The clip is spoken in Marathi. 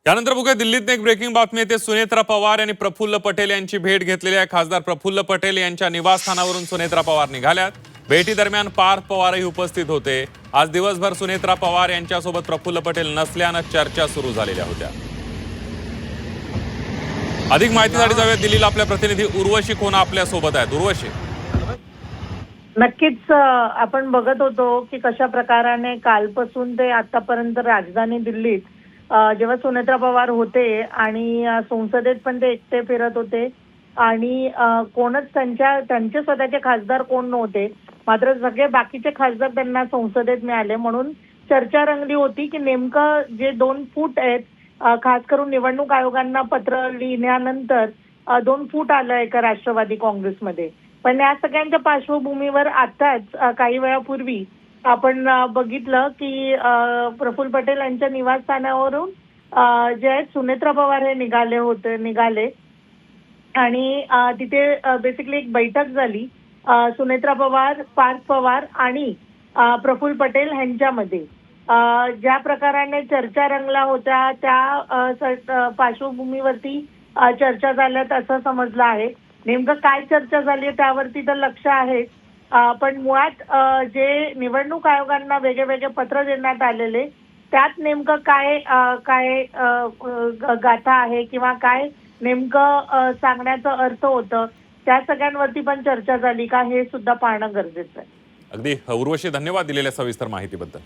त्यानंतर बघूया दिल्लीत एक ब्रेकिंग बातमी येते। सुनेत्रा पवार यांनी प्रफुल्ल पटेल यांची भेट घेतलेली आहे। खासदार प्रफुल्ल पटेल यांच्या निवासस्थानावरून सुनेत्रा पवार निघाल्यात। भेटी दरम्यान पार्थ पवारही उपस्थित होते। आज दिवसभर सुनेत्रा पवार यांच्यासोबत प्रफुल्ल पटेल नसल्यानं चर्चा सुरू झालेल्या होत्या। अधिक माहितीसाठी जाऊया दिल्लीला। आपल्या प्रतिनिधी उर्वशी कोण आपल्या सोबत आहेत। उर्वशी, नक्कीच आपण बघत होतो की कशा प्रकाराने कालपासून ते आतापर्यंत राजधानी दिल्लीत जेव्हा सुनेत्रा पवार होते आणि संसदेत पण ते एकटे फिरत होते आणि कोणच त्यांचे स्वतःचे खासदार कोण नव्हते, मात्र सगळे बाकीचे खासदार त्यांना संसदेत मिळाले। म्हणून चर्चा रंगली होती की नेमकं जे 2 फूट आहेत, खास करून निवडणूक आयोगांना पत्र लिहिल्यानंतर 2 फूट आलं एका राष्ट्रवादी काँग्रेसमध्ये। पण या सगळ्यांच्या पार्श्वभूमीवर आताच काही वेळापूर्वी आपण बघितलं की प्रफुल्ल पटेल यांच्या निवासस्थानावरून जे आहेत सुनेत्रा पवार हे निघाले आणि तिथे बेसिकली एक बैठक झाली सुनेत्रा पवार, पार्थ पवार आणि प्रफुल्ल पटेल यांच्यामध्ये। ज्या प्रकाराने चर्चा रंगल्या होत्या त्या पार्श्वभूमीवरती चर्चा झाल्यात असं समजलं आहे। नेमकं काय चर्चा झाली त्यावरती तर लक्ष आहे, पण मुळात जे निवडणूक आयोगांना वेगळे पत्र देण्यात आलेले त्यात नेमकं काय गाथा आहे किंवा काय नेमकं सांगण्याचा अर्थ होतं, त्या सगळ्यांवरती पण चर्चा झाली का हे सुद्धा पाहणं गरजेचं आहे। अगदी उर्वशी, धन्यवाद दिलेल्या सविस्तर माहितीबद्दल।